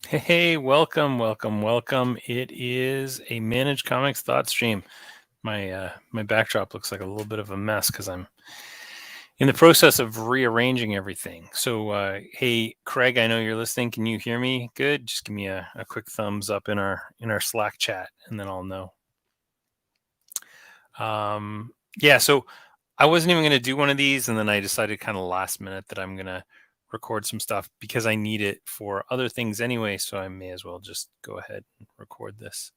Hey, welcome. It is a Manage Comics thought stream. My backdrop looks like a little bit of a mess because I'm in the process of rearranging everything. So, hey, Craig, I know you're listening. Can you hear me? Good. Just give me a quick thumbs up in our Slack chat, and then I'll know. Yeah. So I wasn't even going to do one of these, and then I decided kind of last minute that I'm going to record some stuff because I need it for other things anyway. So I may as well just go ahead and record this.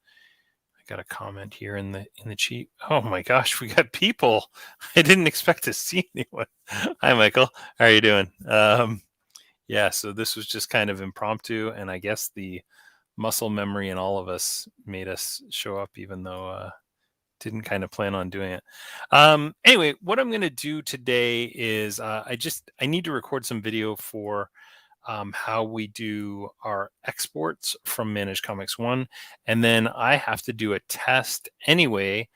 I got a comment here in the cheat. Oh my gosh, we got people. I didn't expect to see anyone. Hi, Michael. How are you doing? Yeah, so this was just kind of impromptu, and I guess the muscle memory in all of us made us show up, even though didn't kind of plan on doing it. Anyway, what I'm going to do today is I need to record some video for how we do our exports from Manage Comics 1. And then I have to do a test anyway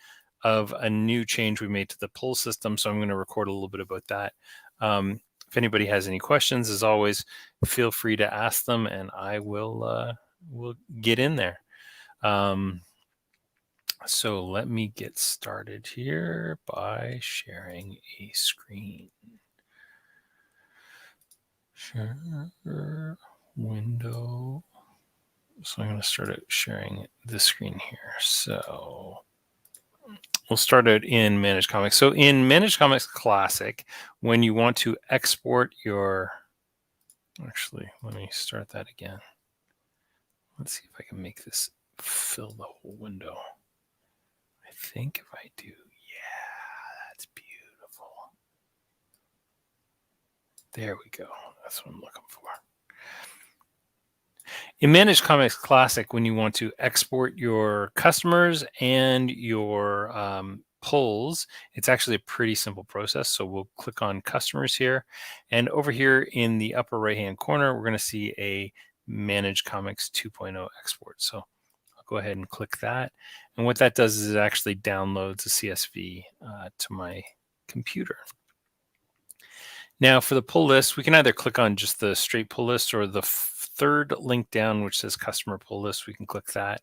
of a new change we made to the pull system. So I'm going to record a little bit about that. If anybody has any questions, as always, feel free to ask them and I will get in there. So let me get started here by sharing a screen. Share window. So I'm going to start sharing this screen here. So we'll start it in Manage Comics. So in Manage Comics Classic, when you want to export your, actually, let me start that again. Let's see if I can make this fill the whole window. I think if I do, yeah, that's beautiful. There we go. That's what I'm looking for. In Manage Comics Classic, when you want to export your customers and your pulls, it's actually a pretty simple process. So we'll click on customers here. And over here in the upper right-hand corner, we're going to see a Manage Comics 2.0 export. So I'll go ahead and click that. And what that does is it actually downloads a CSV to my computer. Now for the pull list, we can either click on just the straight pull list or the third link down, which says customer pull list. We can click that.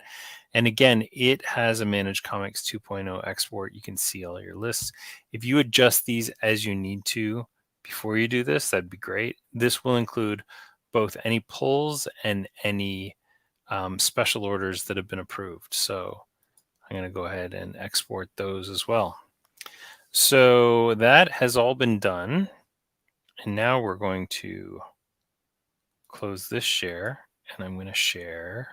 And again, it has a Manage Comics 2.0 export. You can see all your lists. If you adjust these as you need to before you do this, that'd be great. This will include both any pulls and any special orders that have been approved. So I'm going to go ahead and export those as well. So that has all been done. And now we're going to close this share, and I'm going to share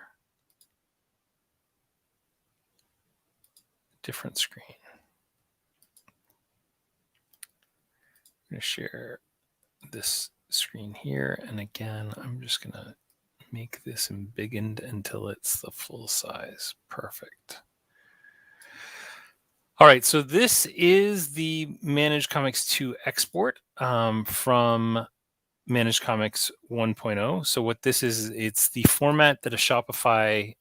a different screen. I'm going to share this screen here, and again, I'm just going to make this embiggened until it's the full size. Perfect. All right, so this is the Manage Comics 2 export from Manage Comics 1.0. So what this is, it's the format that a Shopify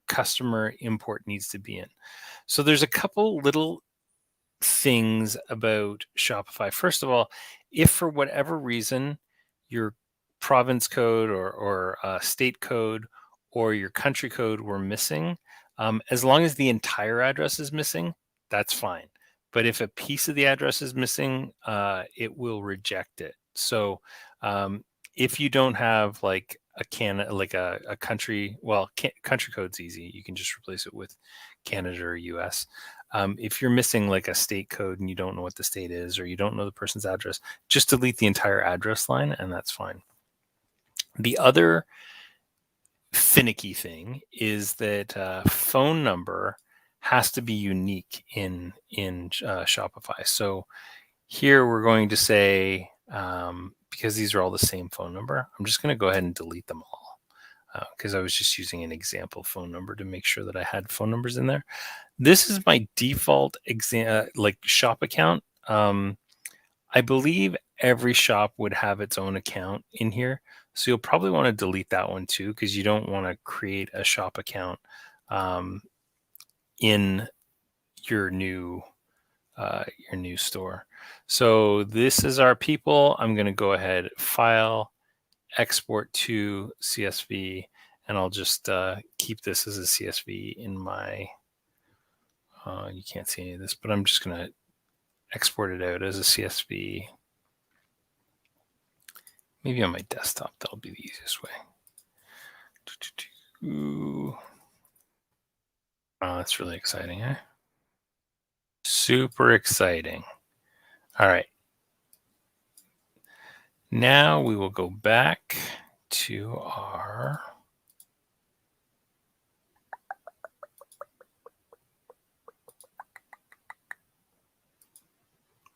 customer import needs to be in. So there's a couple little things about Shopify. First of all, if for whatever reason your province code or state code or your country code were missing, as long as the entire address is missing, that's fine. But if a piece of the address is missing, it will reject it. So if you don't have like a country, well, country code's easy. You can just replace it with Canada or US. If you're missing like a state code and you don't know what the state is, or you don't know the person's address, just delete the entire address line and that's fine. The other finicky thing is that phone number has to be unique in Shopify. So here we're going to say, because these are all the same phone number, I'm just going to go ahead and delete them all because I was just using an example phone number to make sure that I had phone numbers in there. This is my default shop account. I believe every shop would have its own account in here. So you'll probably want to delete that one too, because you don't want to create a shop account in your new store. So this is our people. I'm going to go ahead, file, export to CSV, and I'll just keep this as a CSV in my, you can't see any of this, but I'm just going to export it out as a CSV. Maybe on my desktop, that'll be the easiest way. Oh, that's really exciting, eh? Super exciting. All right. Now we will go back to our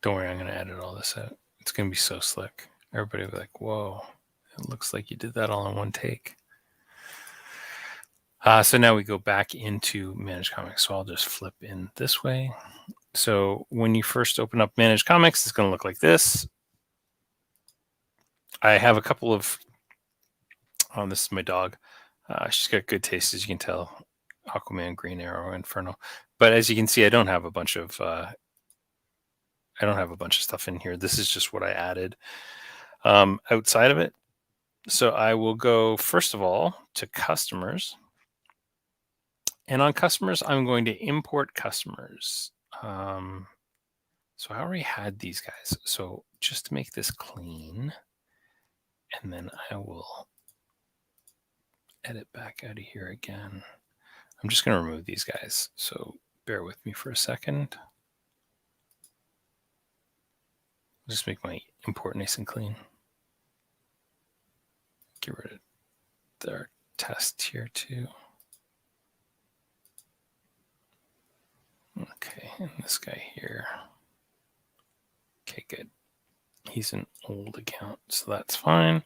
don't worry, I'm going to edit all this out. It's going to be so slick. Everybody will be like, whoa, it looks like you did that all in one take. So now we go back into Manage Comics. So I'll just flip in this way. So when you first open up Manage Comics, it's going to look like this. I have a couple of, this is my dog. She's got good taste, as you can tell. Aquaman, Green Arrow, Inferno. But as you can see, I don't have a bunch of stuff in here. This is just what I added outside of it. So I will go, first of all, to customers. And on customers, I'm going to import customers. So I already had these guys. So just to make this clean, and then I will edit back out of here again. I'm just going to remove these guys. So bear with me for a second. Just make my import nice and clean. Get rid of their test here too. Okay, and this guy here. Okay, good. He's an old account, so that's fine.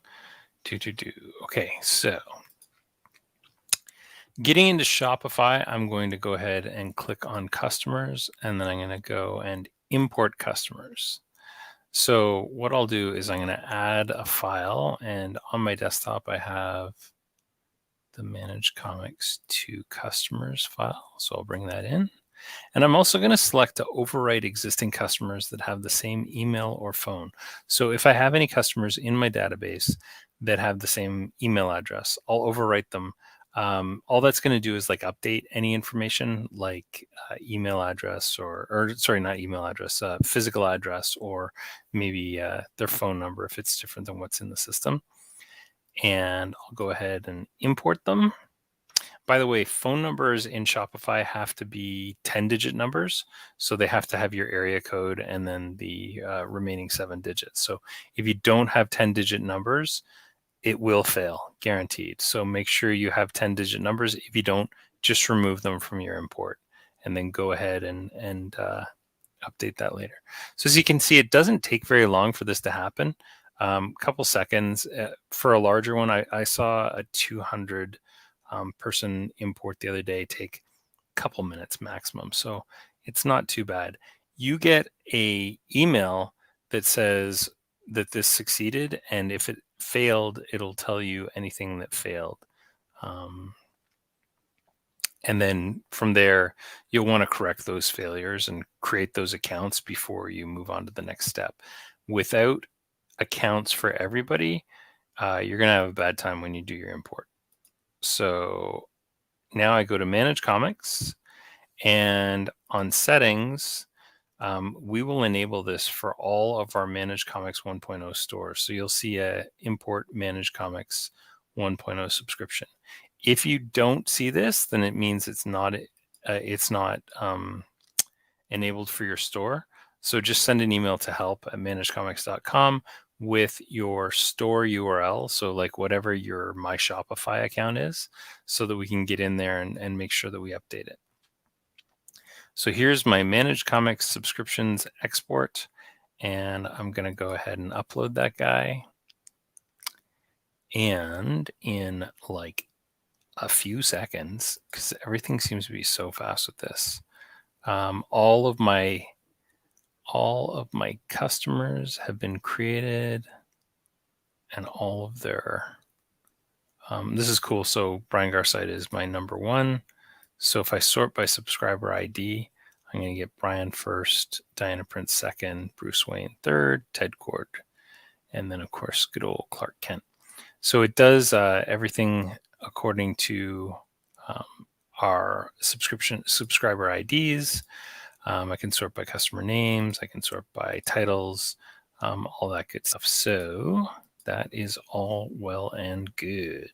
Okay, so getting into Shopify, I'm going to go ahead and click on customers, and then I'm going to go and import customers. So what I'll do is I'm going to add a file, and on my desktop, I have the Manage Comics to Customers file. So I'll bring that in. And I'm also going to select to overwrite existing customers that have the same email or phone. So if I have any customers in my database that have the same email address, I'll overwrite them. All that's going to do is like update any information like email address or sorry, not email address, physical address, or maybe their phone number if it's different than what's in the system. And I'll go ahead and import them. By the way, phone numbers in Shopify have to be 10-digit numbers. So they have to have your area code and then the remaining 7 digits. So if you don't have 10-digit numbers, it will fail, guaranteed. So make sure you have 10-digit numbers. If you don't, just remove them from your import and then go ahead and update that later. So as you can see, it doesn't take very long for this to happen. Couple seconds. For a larger one, I saw a 200 person import the other day take a couple minutes maximum. So it's not too bad. You get a email that says that this succeeded, and if it failed, it'll tell you anything that failed. And then from there, you'll want to correct those failures and create those accounts before you move on to the next step. Without accounts for everybody, you're going to have a bad time when you do your import. So now I go to Manage Comics, and on settings, we will enable this for all of our Manage Comics 1.0 stores. So you'll see a import Manage Comics 1.0 subscription. If you don't see this, then it means it's not enabled for your store. So just send an email to help@managecomics.com with your store URL. So like whatever your My Shopify account is, so that we can get in there and make sure that we update it. So here's my Manage Comics subscriptions export, and I'm going to go ahead and upload that guy. And in like a few seconds, because everything seems to be so fast with this, all of my customers have been created, and all of their this is cool. So Brian Garside is my number one. So if I sort by subscriber ID, I'm going to get Brian first, Diana Prince second, Bruce Wayne third, Ted Cord, and then of course good old Clark Kent. So it does everything according to um, our subscriber IDs. I can sort by customer names. I can sort by titles, all that good stuff. So that is all well and good.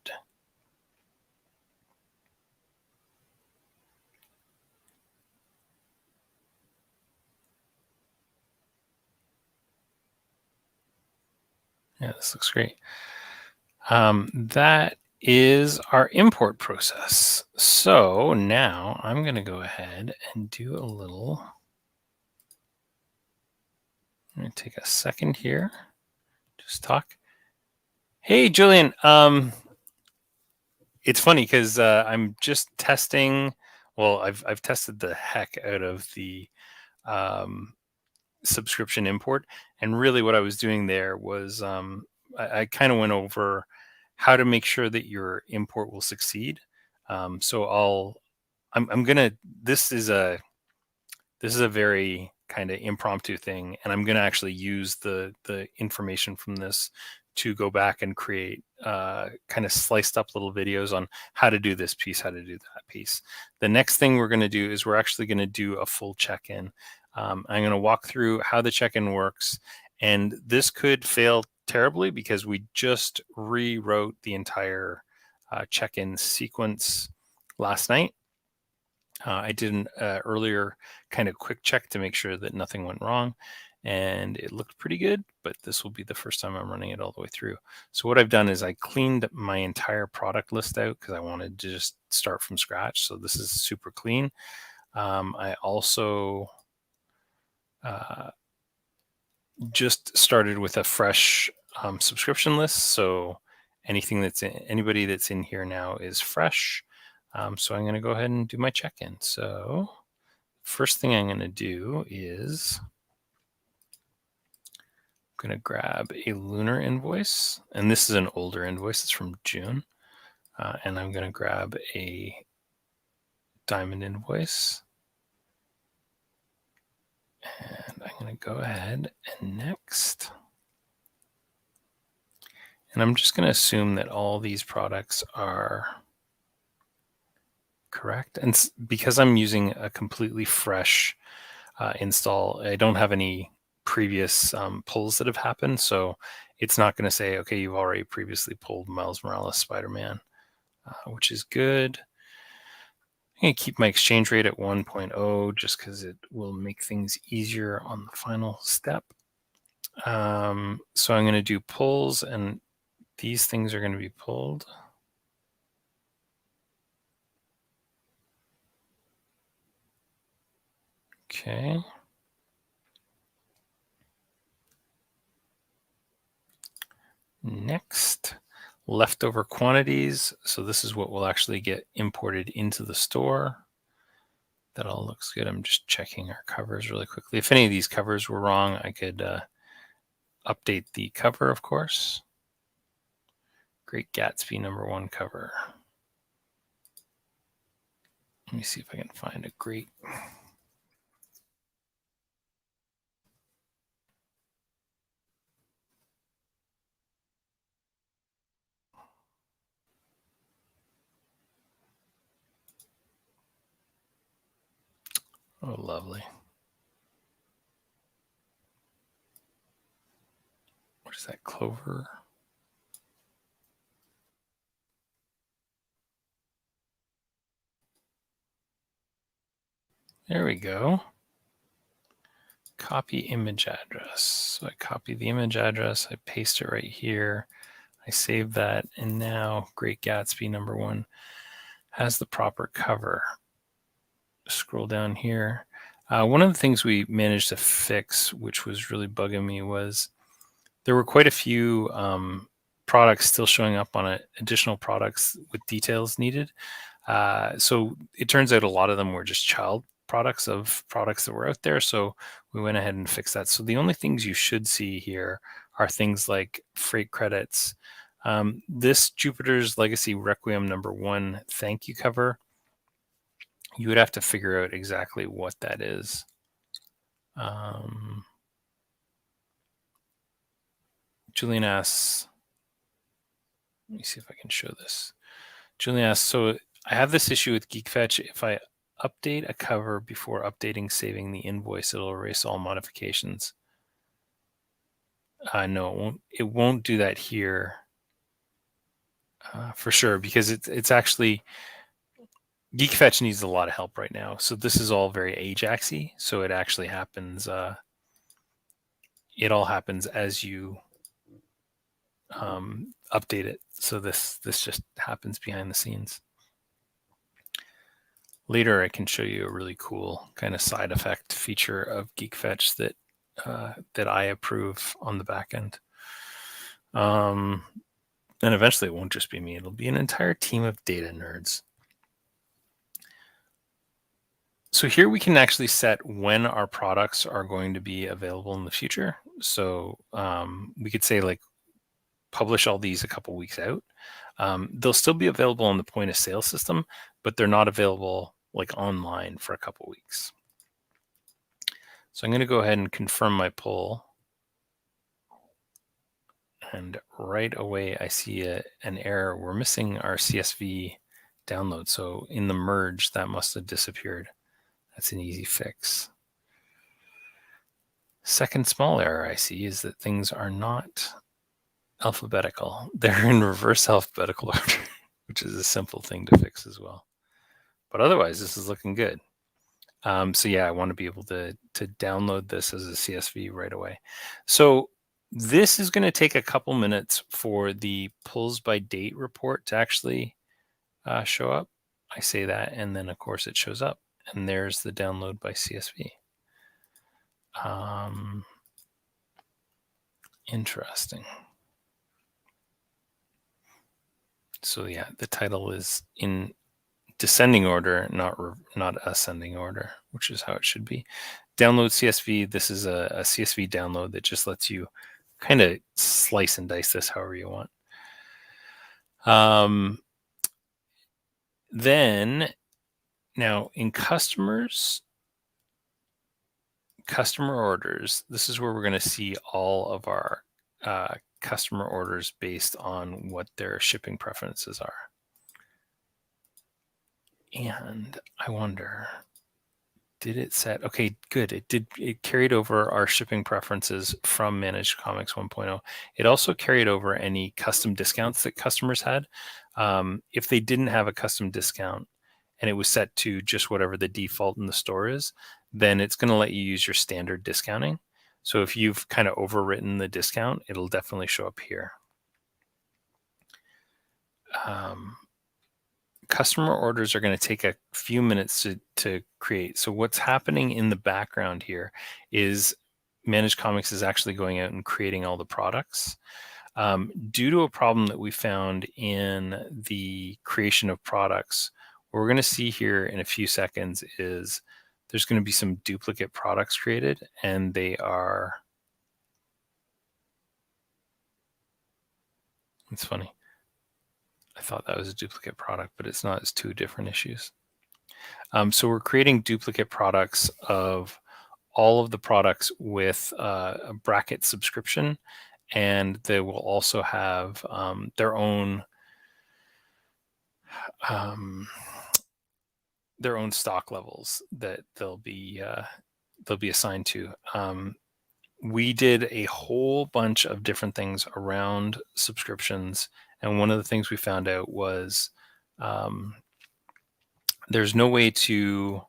Yeah, this looks great. That is our import process. So now I'm going to go ahead and do a little. I'm going to take a second here, just talk. Hey, Julian. It's funny because I'm just testing. Well, I've tested the heck out of the um, subscription import, and really what I was doing there was I kind of went over how to make sure that your import will succeed. So I'm gonna. This is a very kind of impromptu thing, and I'm going to actually use the information from this to go back and create kind of sliced up little videos on how to do this piece, how to do that piece. The next thing we're going to do is we're actually going to do a full check-in. I'm going to walk through how the check-in works, and this could fail terribly because we just rewrote the entire check-in sequence last night. I did an earlier kind of quick check to make sure that nothing went wrong, and it looked pretty good, but this will be the first time I'm running it all the way through. So what I've done is I cleaned my entire product list out because I wanted to just start from scratch. So this is super clean. I also just started with a fresh subscription list. So anybody that's in here now is fresh. So I'm going to go ahead and do my check-in. So first thing I'm going to do is I'm going to grab a lunar invoice, and this is an older invoice. It's from June. And I'm going to grab a diamond invoice. And I'm going to go ahead and next. And I'm just going to assume that all these products are correct. And because I'm using a completely fresh install, I don't have any previous pulls that have happened. So it's not going to say, okay, you've already previously pulled Miles Morales Spider-Man, which is good. I'm going to keep my exchange rate at 1.0 just because it will make things easier on the final step. So I'm going to do pulls, and these things are going to be pulled. Okay. Next, leftover quantities. So this is what will actually get imported into the store. That all looks good. I'm just checking our covers really quickly. If any of these covers were wrong, I could update the cover, of course. Great Gatsby #1 cover. Let me see if I can find a great. Oh, lovely. What is that, Clover? There we go. Copy image address. So I copy the image address, I paste it right here, I save that, and now Great Gatsby #1 has the proper cover. Scroll down here. One of the things we managed to fix, which was really bugging me, was there were quite a few products still showing up on additional products with details needed. So it turns out a lot of them were just child products of products that were out there. So we went ahead and fixed that. So the only things you should see here are things like freight credits. This Jupiter's Legacy Requiem #1 thank you cover, you would have to figure out exactly what that is. Julian asks, Let me see if I can show this. Julian asks, so I have this issue with GeekFetch. If I update a cover before updating, saving the invoice, it'll erase all modifications. No, it won't do that here for sure, because it's actually, GeekFetch needs a lot of help right now. So this is all very Ajaxy. So it actually happens, it all happens as you update it. So this just happens behind the scenes. Later, I can show you a really cool kind of side effect feature of GeekFetch that I approve on the back end. And eventually it won't just be me. It'll be an entire team of data nerds. So here we can actually set when our products are going to be available in the future. So we could say like publish all these a couple weeks out. They'll still be available on the point of sale system, but they're not available like online for a couple weeks. So I'm going to go ahead and confirm my pull. And right away, I see an error. We're missing our CSV download. So in the merge, that must have disappeared. That's an easy fix. Second small error I see is that things are not alphabetical. They're in reverse alphabetical order, which is a simple thing to fix as well. But otherwise, this is looking good. So yeah, I want to be able to download this as a CSV right away. So this is going to take a couple minutes for the pulls by date report to actually show up. I say that, and then of course it shows up, and there's the download by CSV. Interesting. So yeah, the title is in descending order, not ascending order, which is how it should be. Download CSV. This is a CSV download that just lets you kind of slice and dice this however you want. Then now in customer orders, this is where we're going to see all of our customer orders based on what their shipping preferences are. And I wonder, did it set? Okay, good. It did. It carried over our shipping preferences from Managed Comics 1.0. It also carried over any custom discounts that customers had. If they didn't have a custom discount and it was set to just whatever the default in the store is, then it's going to let you use your standard discounting. So if you've kind of overwritten the discount, it'll definitely show up here. Customer orders are going to take a few minutes to create. So what's happening in the background here is Managed Comics is actually going out and creating all the products. Due to a problem that we found in the creation of products, what we're going to see here in a few seconds is there's going to be some duplicate products created, and they are, it's funny. I thought that was a duplicate product, but it's not. It's two different issues. So we're creating duplicate products of all of the products with a bracket subscription, and they will also have their own stock levels that they'll be assigned to. We did a whole bunch of different things around subscriptions, and one of the things we found out was there's no way to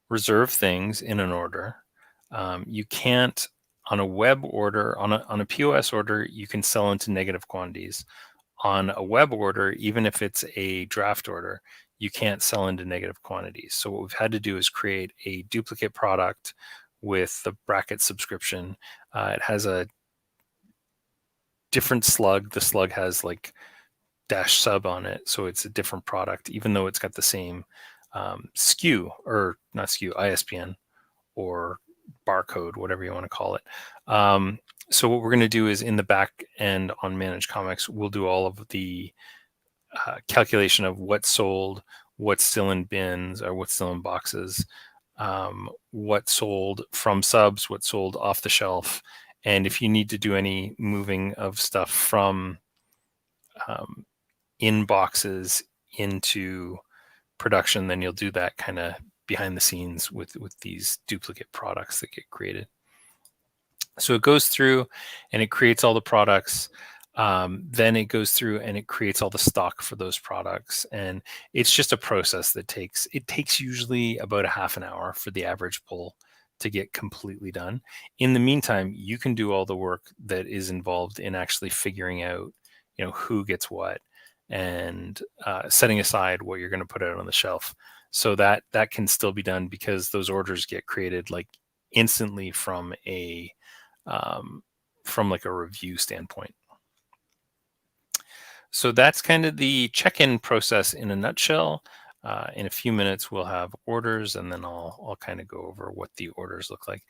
reserve things in an order. You can't on a web order, on a POS order, you can sell into negative quantities. On a web order, even if it's a draft order, you can't sell into negative quantities. So what we've had to do is create a duplicate product with the bracket subscription. It has a different slug. The slug has like dash sub on it, so it's a different product, even though it's got the same SKU, or not SKU, ISBN or barcode, whatever you want to call it. So what we're going to do is in the back end on Managed Comics, we'll do all of the calculation of what's sold, what's still in bins or what's still in boxes, what sold from subs, what sold off the shelf. And if you need to do any moving of stuff from in boxes into production, then you'll do that kind of behind the scenes with these duplicate products that get created. So it goes through and it creates all the products. Then it goes through and it creates all the stock for those products. And it's just a process that takes usually about a half an hour for the average pull to get completely done. In the meantime, you can do all the work that is involved in actually figuring out, who gets what, and setting aside what you're going to put out on the shelf. So that can still be done because those orders get created like instantly from like a review standpoint. So that's kind of the check-in process in a nutshell. In a few minutes, we'll have orders, and then I'll kind of go over what the orders look like.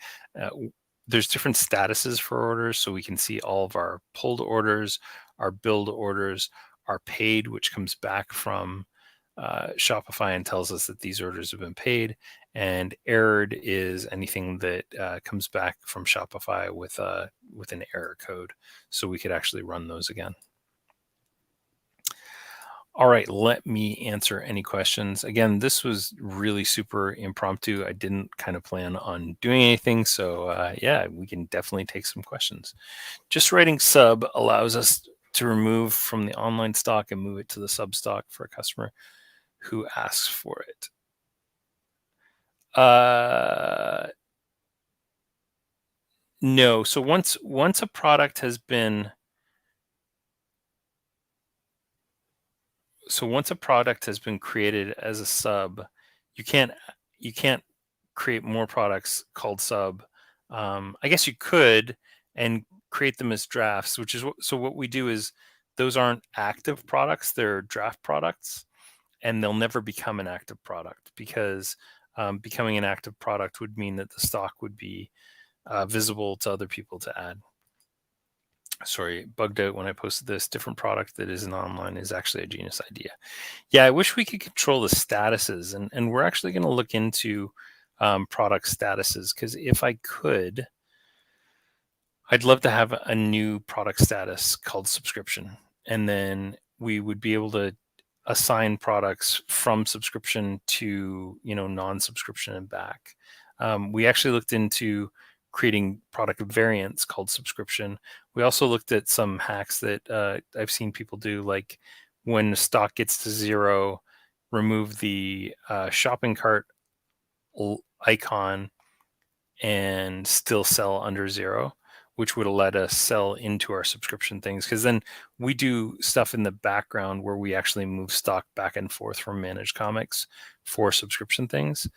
There's different statuses for orders, so we can see all of our pulled orders, our billed orders, our paid, which comes back from Shopify and tells us that these orders have been paid, and errored is anything that comes back from Shopify with an error code, so we could actually run those again. All right, let me answer any questions. Again, this was really super impromptu. I didn't kind of plan on doing anything, so yeah, we can definitely take some questions. Just writing sub allows us to remove from the online stock and move it to the sub stock for a customer who asks for it. No. So once a product has been created as a sub, you can't create more products called sub. I guess you could and create them as drafts, which is what we do is those aren't active products, they're draft products, and they'll never become an active product because becoming an active product would mean that the stock would be visible to other people to add. Sorry, bugged out when I posted this. Different product that isn't online is actually a genius idea. Yeah, I wish we could control the statuses, and we're actually going to look into product statuses, because if I could, I'd love to have a new product status called subscription, and then we would be able to assign products from subscription to non-subscription and back. We actually looked into creating product variants called subscription. We also looked at some hacks that I've seen people do, like when the stock gets to 0, remove the shopping cart icon and still sell under 0, which would let us sell into our subscription things. Because then we do stuff in the background where we actually move stock back and forth from Manage Comics for subscription things.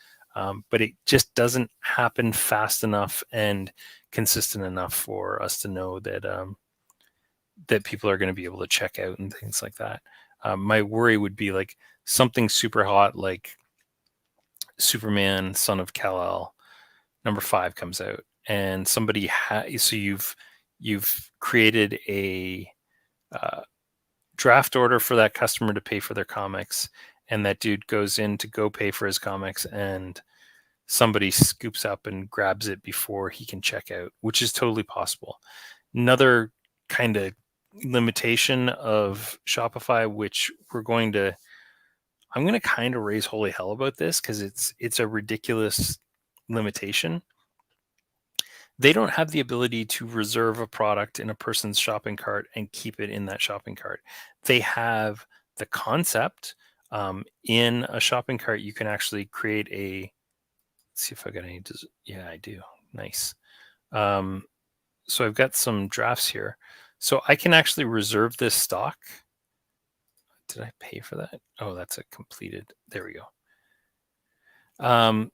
But it just doesn't happen fast enough and consistent enough for us to know that that people are going to be able to check out and things like that. My worry would be like something super hot, like Superman, Son of Kal-El, number 5 comes out, and somebody so you've created a draft order for that customer to pay for their comics, and that dude goes in to go pay for his comics, and somebody scoops up and grabs it before he can check out, which is totally possible. Another kind of limitation of Shopify, which I'm going to kind of raise holy hell about this because it's a ridiculous limitation. They don't have the ability to reserve a product in a person's shopping cart and keep it in that shopping cart. They have the concept. In a shopping cart, you can actually create a, let's see if I got any, yeah, I do. Nice. So I've got some drafts here. So I can actually reserve this stock. Did I pay for that? Oh, that's a completed, there we go.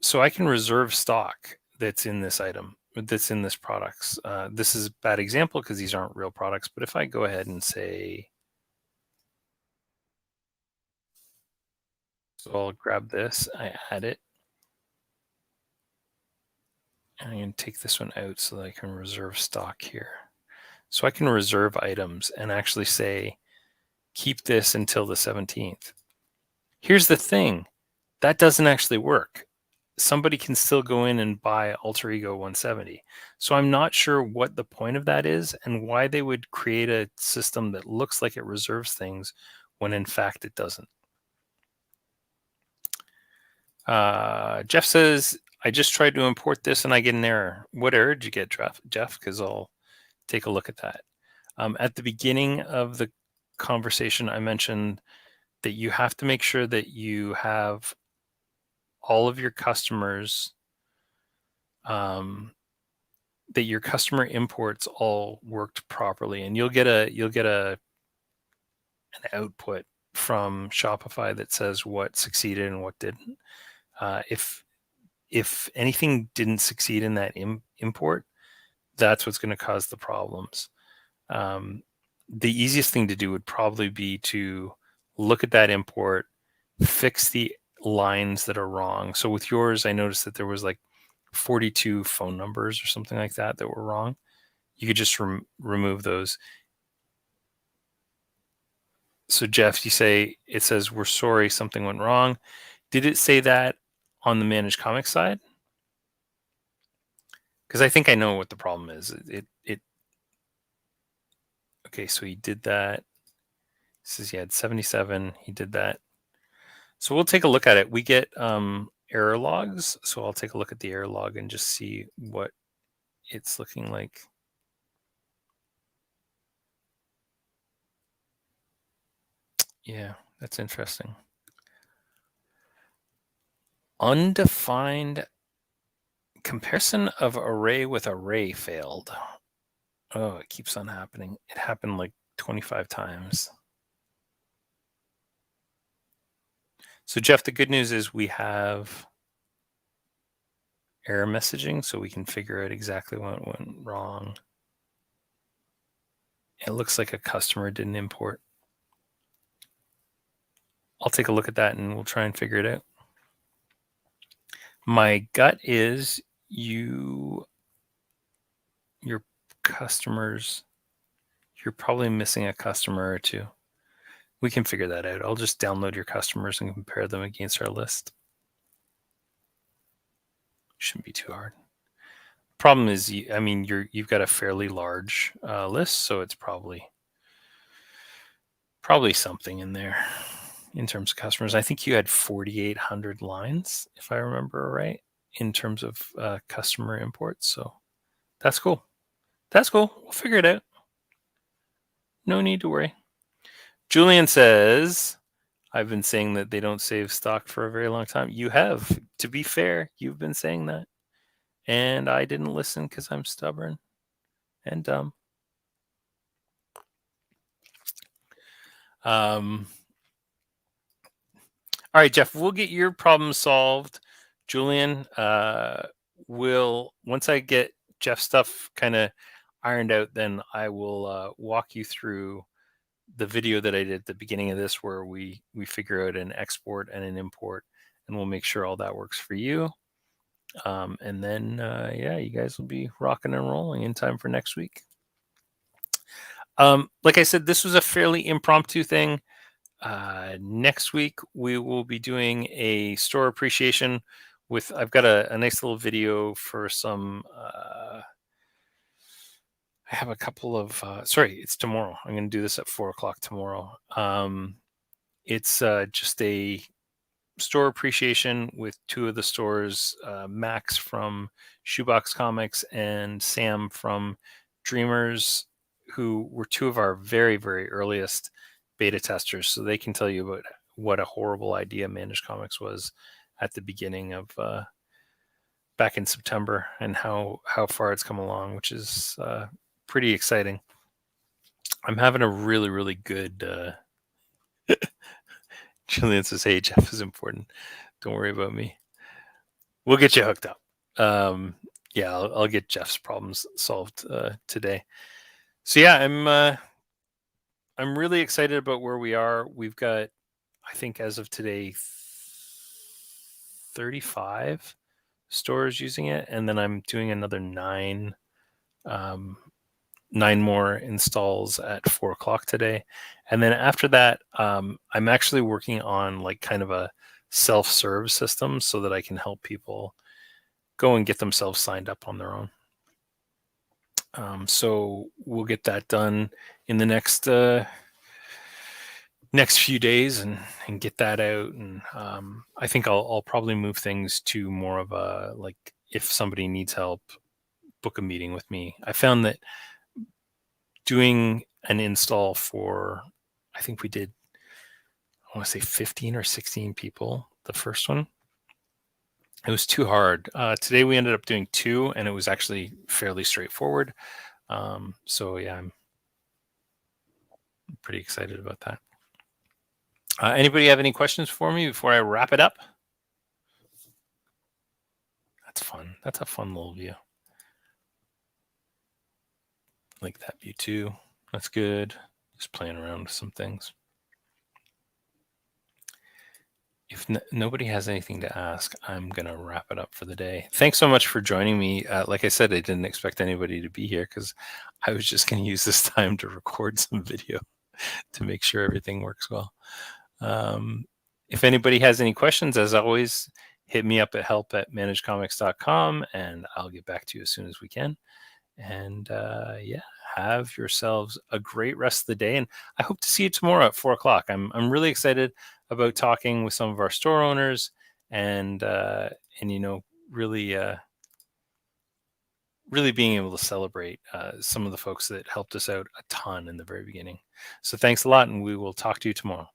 So I can reserve stock that's in this item, that's in this products. This is a bad example because these aren't real products, but if I go ahead and say, so I'll grab this, I add it, and I'm going to take this one out so that I can reserve stock here. So I can reserve items and actually say, keep this until the 17th. Here's the thing, that doesn't actually work. somebody can still go in and buy Alter Ego 170. So I'm not sure what the point of that is and why they would create a system that looks like it reserves things when in fact it doesn't. Jeff says, I just tried to import this and I get an error. What error did you get, Jeff? Because I'll take a look at that. At the beginning of the conversation, I mentioned that you have to make sure that you have all of your customers, that your customer imports all worked properly, and you'll get an output from Shopify that says what succeeded and what didn't. If anything didn't succeed in that import, that's what's going to cause the problems. The easiest thing to do would probably be to look at that import, fix the lines that are wrong. So with yours, I noticed that there was like 42 phone numbers or something like that were wrong. You could just remove those. So Jeff, you say, it says, we're sorry, something went wrong. Did it say that on the Manage Comics side? Because I think I know what the problem is. Okay, so he did that. It says he had 77. He did that. So we'll take a look at it. We get error logs. So I'll take a look at the error log and just see what it's looking like. Yeah, that's interesting. Undefined comparison of array with array failed. Oh, it keeps on happening. It happened like 25 times. So Jeff, the good news is we have error messaging, so we can figure out exactly what went wrong. It looks like a customer didn't import. I'll take a look at that and we'll try and figure it out. My gut is your customers, you're probably missing a customer or two. We can figure that out. I'll just download your customers and compare them against our list. Shouldn't be too hard. Problem is, you've got a fairly large list, so it's probably something in there in terms of customers. I think you had 4,800 lines, if I remember right, in terms of customer imports. So that's cool. We'll figure it out. No need to worry. Julian says, I've been saying that they don't save stock for a very long time. You have. To be fair, you've been saying that. And I didn't listen because I'm stubborn and dumb. All right, Jeff, we'll get your problem solved. Julian, once I get Jeff's stuff kind of ironed out, then I will walk you through the video that I did at the beginning of this, where we figure out an export and an import, and we'll make sure all that works for you. And then, you guys will be rocking and rolling in time for next week. Like I said, this was a fairly impromptu thing. Next week, we will be doing a store appreciation I've got a nice little video for some, I have a couple of, it's tomorrow. I'm going to do this at 4:00 tomorrow. It's just a store appreciation with two of the stores, Max from Shoebox Comics and Sam from Dreamers, who were two of our very, very earliest beta testers. So they can tell you about what a horrible idea Manage Comics was at the beginning of back in September, and how far it's come along, which is pretty exciting. I'm having a really, really good Julian says, hey, Jeff is important. Don't worry about me. We'll get you hooked up. I'll get Jeff's problems solved today. So yeah, I'm really excited about where we are. We've got, I think as of today, 35 stores using it, and then I'm doing another 9 more installs at 4:00 today. And then after that, I'm actually working on like kind of a self-serve system so that I can help people go and get themselves signed up on their own. So we'll get that done in the next few days and get that out. And I think I'll probably move things to more of a, like, if somebody needs help, book a meeting with me. I found that doing an install for, I think we did, I want to say 15 or 16 people, the first one. It was too hard. Today we ended up doing 2, and it was actually fairly straightforward. So yeah, I'm pretty excited about that. Anybody have any questions for me before I wrap it up? That's fun. That's a fun little view. Like that view too. That's good. Just playing around with some things. If nobody has anything to ask, I'm going to wrap it up for the day. Thanks so much for joining me. Like I said, I didn't expect anybody to be here because I was just going to use this time to record some video to make sure everything works well. If anybody has any questions, as always, hit me up at help@managecomics.com, and I'll get back to you as soon as we can. And yeah, have yourselves a great rest of the day. And I hope to see you tomorrow at 4 o'clock. I'm really excited about talking with some of our store owners and really being able to celebrate some of the folks that helped us out a ton in the very beginning. So thanks a lot, and we will talk to you tomorrow.